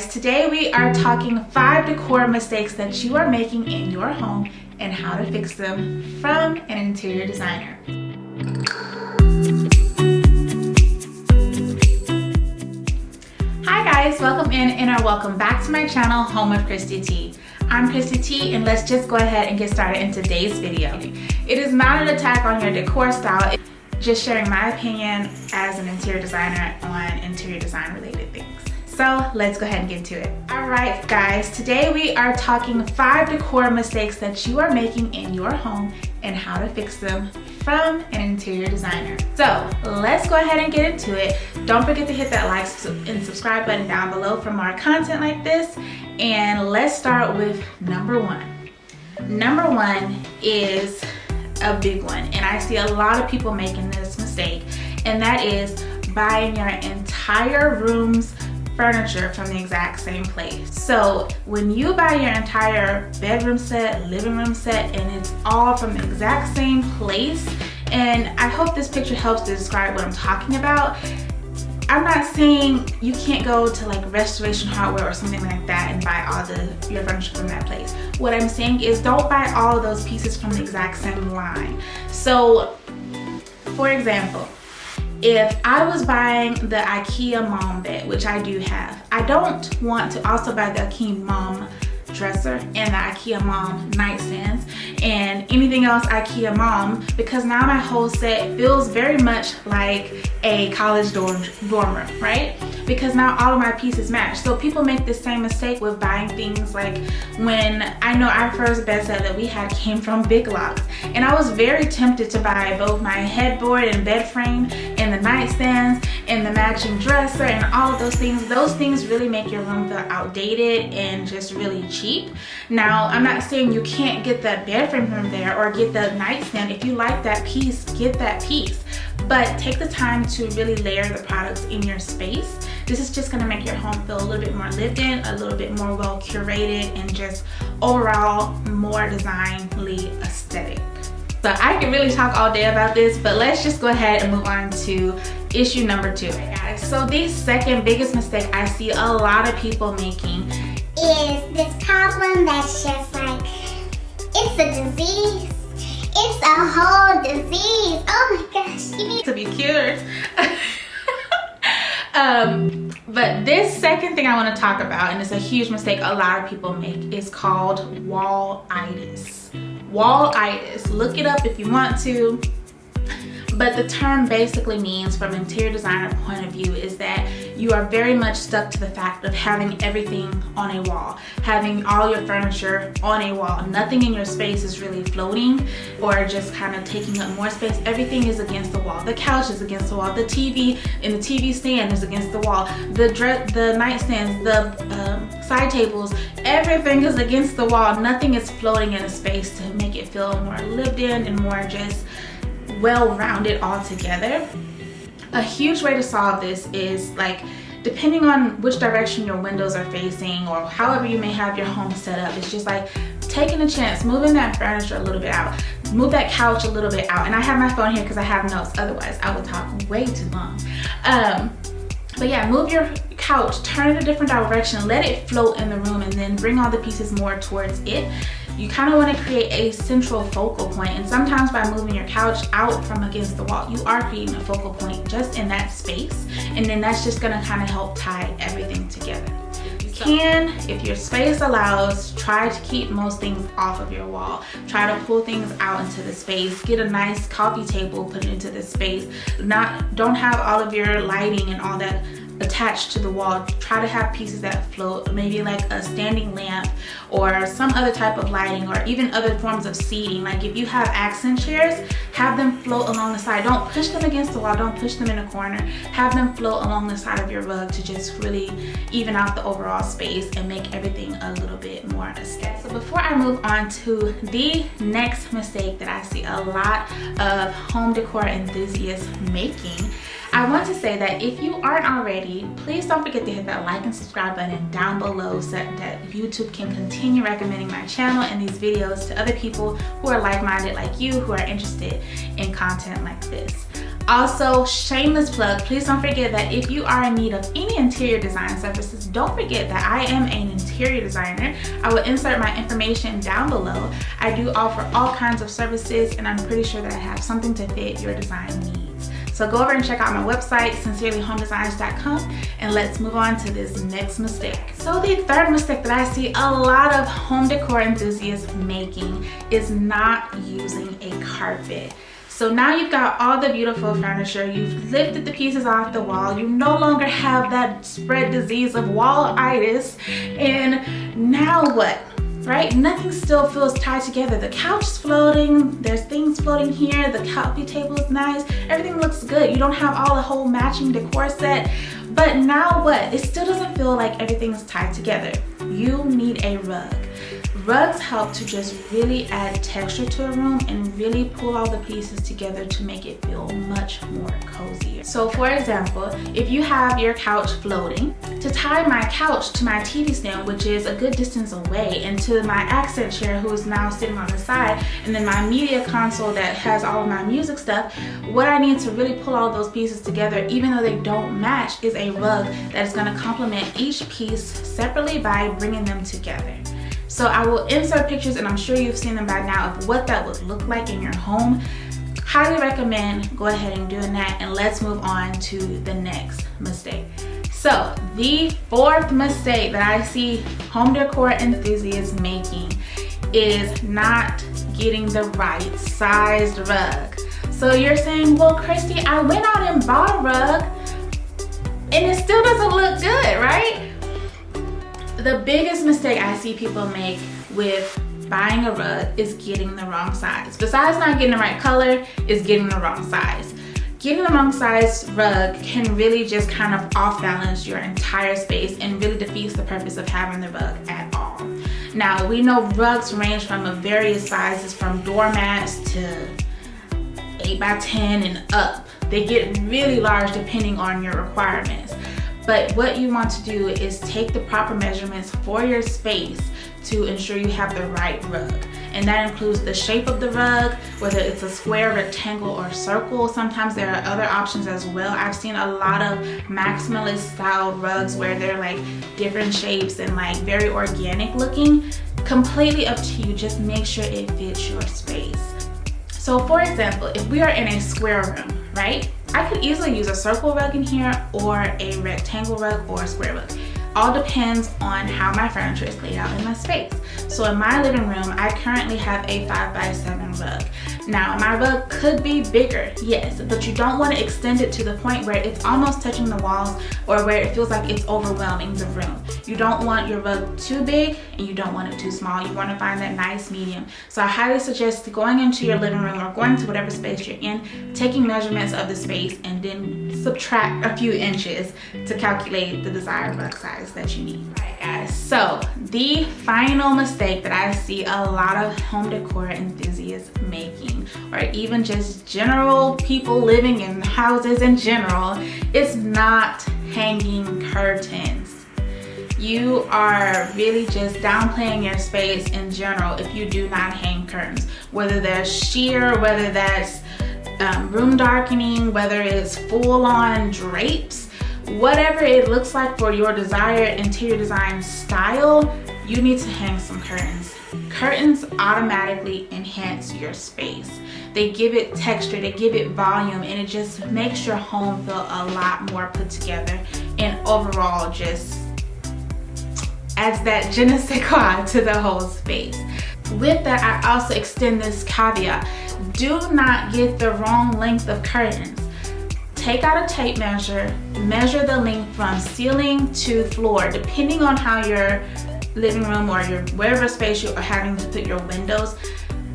Today we are talking 5 decor mistakes that you are making in your home and how to fix them from an interior designer. Hi guys, welcome in or welcome back to my channel, Home with Christy T. I'm Christy T and let's just go ahead and get started in today's video. It is not an attack on your decor style, it's just sharing my opinion as an interior designer on interior design related things. So let's go ahead and get into it. All right guys, today we are talking 5 decor mistakes that you are making in your home and how to fix them from an interior designer. So let's go ahead and get into it. Don't forget to hit that like and subscribe button down below for more content like this. And let's start with number 1. Number 1 is a big one, and I see a lot of people making this mistake, and that is buying your entire room's furniture from the exact same place. So when you buy your entire bedroom set, living room set, and it's all from the exact same place, and I hope this picture helps to describe what I'm talking about. I'm not saying you can't go to like Restoration Hardware or something like that and buy all your furniture from that place. What I'm saying is don't buy all of those pieces from the exact same line. So for example, if I was buying the IKEA mom bed, which I do have, I don't want to also buy the IKEA mom dresser and the IKEA mom nightstands and anything else IKEA mom, because now my whole set feels very much like a college dorm room, right? Because now all of my pieces match. So people make the same mistake with buying things like when I know our first bed set that we had came from Big Lots, and I was very tempted to buy both my headboard and bed frame and the nightstands and the matching dresser and all of those things. Those things really make your room feel outdated and just really cheap. Now, I'm not saying you can't get that bed frame from there or get the nightstand. If you like that piece, get that piece. But take the time to really layer the products in your space. This is just gonna make your home feel a little bit more lived in, a little bit more well curated, and just overall more designly aesthetic. So I could really talk all day about this, but let's just go ahead and move on to issue number 2. Right, guys, so the second biggest mistake I see a lot of people making is this problem that's just like, it's a disease. It's a whole disease. Oh my gosh. You need to be cured. But this second thing I want to talk about, and it's a huge mistake a lot of people make, is called wall-itis. Wall-itis. Look it up if you want to. But the term basically means, from an interior designer point of view, is that you are very much stuck to the fact of having everything on a wall, having all your furniture on a wall. Nothing in your space is really floating or just kind of taking up more space. Everything is against the wall. The couch is against the wall. The TV and the TV stand is against the wall. The nightstands, the side tables, everything is against the wall. Nothing is floating in a space to make it feel more lived in and more just well-rounded all together. A huge way to solve this is, like, depending on which direction your windows are facing or however you may have your home set up, it's just like taking a chance, moving that furniture a little bit out, move that couch a little bit out. And I have my phone here because I have notes, otherwise I would talk way too long. But yeah, move your couch, turn it a different direction, let it float in the room, and then bring all the pieces more towards it. You kind of want to create a central focal point, and sometimes by moving your couch out from against the wall, you are creating a focal point just in that space, and then that's just going to kind of help tie everything together. You can, if your space allows, try to keep most things off of your wall. Try to pull things out into the space. Get a nice coffee table, put it into the space. Don't have all of your lighting and all that attached to the wall. Try to have pieces that float, maybe like a standing lamp or some other type of lighting, or even other forms of seating. Like if you have accent chairs, have them float along the side. Don't push them against the wall, don't push them in a corner. Have them float along the side of your rug to just really even out the overall space and make everything a little bit more aesthetic. So before I move on to the next mistake that I see a lot of home decor enthusiasts making, I want to say that if you aren't already, please don't forget to hit that like and subscribe button down below so that YouTube can continue recommending my channel and these videos to other people who are like-minded like you, who are interested in content like this. Also, shameless plug, please don't forget that if you are in need of any interior design services, don't forget that I am an interior designer. I will insert my information down below. I do offer all kinds of services, and I'm pretty sure that I have something to fit your design needs. So go over and check out my website, sincerelyhomedesigns.com, and let's move on to this next mistake. So the third mistake that I see a lot of home decor enthusiasts making is not using a carpet. So now you've got all the beautiful furniture, you've lifted the pieces off the wall, you no longer have that spread disease of wall-itis, and now what? Right? Nothing still feels tied together. The couch is floating, there's things floating here, the coffee table is nice, everything looks good. You don't have all the whole matching decor set, but now what? It still doesn't feel like everything's tied together. You need a rug. Rugs help to just really add texture to a room and really pull all the pieces together to make it feel much more cozier. So for example, if you have your couch floating, to tie my couch to my TV stand, which is a good distance away, and to my accent chair, who is now sitting on the side, and then my media console that has all of my music stuff, what I need to really pull all those pieces together, even though they don't match, is a rug that is going to complement each piece separately by bringing them together. So I will insert pictures, and I'm sure you've seen them by now, of what that would look like in your home. Highly recommend go ahead and doing that, and let's move on to the next mistake. So the fourth mistake that I see home decor enthusiasts making is not getting the right sized rug. So you're saying, well, Christy, I went out and bought a rug and it still doesn't look good, right? The biggest mistake I see people make with buying a rug is getting the wrong size. Besides not getting the right color, is getting the wrong size. Getting the wrong size rug can really just kind of off balance your entire space and really defeats the purpose of having the rug at all. Now, we know rugs range from various sizes, from doormats to 8 by 10 and up. They get really large depending on your requirements. But what you want to do is take the proper measurements for your space to ensure you have the right rug. And that includes the shape of the rug, whether it's a square, rectangle, or circle. Sometimes there are other options as well. I've seen a lot of maximalist style rugs where they're like different shapes and like very organic looking. Completely up to you, just make sure it fits your space. So for example, if we are in a square room, right? I could easily use a circle rug in here, or a rectangle rug, or a square rug. All depends on how my furniture is laid out in my space. So in my living room, I currently have a 5 by 7 rug. Now my rug could be bigger, yes, but you don't want to extend it to the point where it's almost touching the walls or where it feels like it's overwhelming the room. You don't want your rug too big and you don't want it too small. You want to find that nice medium. So I highly suggest going into your living room or going to whatever space you're in, taking measurements of the space, and then subtract a few inches to calculate the desired rug size that you need. Alright guys, so the final mistake that I see a lot of home decor enthusiasts making, or even just general people living in houses in general, is not hanging curtains. You are really just downplaying your space in general if you do not hang curtains, whether that's sheer, whether that's room darkening, whether it's full-on drapes. Whatever it looks like for your desired interior design style, you need to hang some curtains. Curtains automatically enhance your space. They give it texture, they give it volume, and it just makes your home feel a lot more put together, and overall just adds that je ne sais quoi to the whole space. With that, I also extend this caveat. Do not get the wrong length of curtains. Take out a tape measure, measure the length from ceiling to floor, depending on how your living room or your wherever space you are having to put your windows.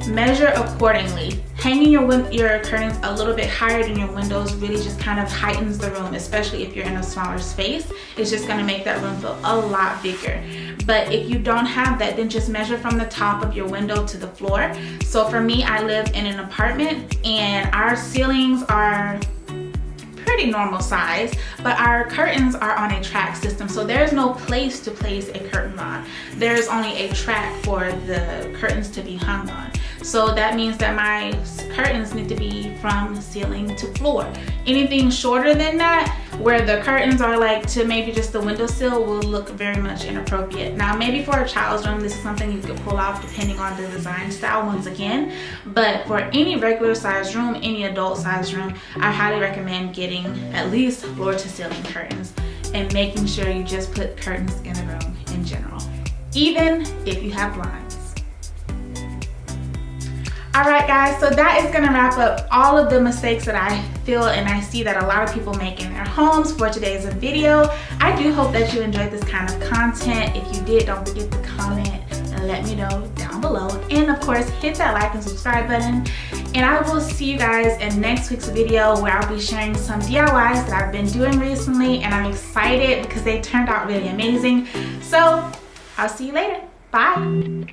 Measure accordingly. Hanging your curtains a little bit higher than your windows really just kind of heightens the room, especially if you're in a smaller space. It's just going to make that room feel a lot bigger. But if you don't have that, then just measure from the top of your window to the floor. So for me, I live in an apartment and our ceilings are pretty normal size, but our curtains are on a track system, so there's no place to place a curtain on. There's only a track for the curtains to be hung on. So that means that my curtains need to be from ceiling to floor. Anything shorter than that, where the curtains are like to maybe just the windowsill, will look very much inappropriate. Now maybe for a child's room, this is something you could pull off depending on the design style once again, but for any regular size room, any adult size room, I highly recommend getting at least floor to ceiling curtains and making sure you just put curtains in the room in general, even if you have blinds. Alright guys, so that is gonna wrap up all of the mistakes that I feel and I see that a lot of people make in their homes for today's video. I do hope that you enjoyed this kind of content. If you did, don't forget to comment and let me know down below. And of course, hit that like and subscribe button. And I will see you guys in next week's video, where I'll be sharing some DIYs that I've been doing recently, and I'm excited because they turned out really amazing. So I'll see you later. Bye.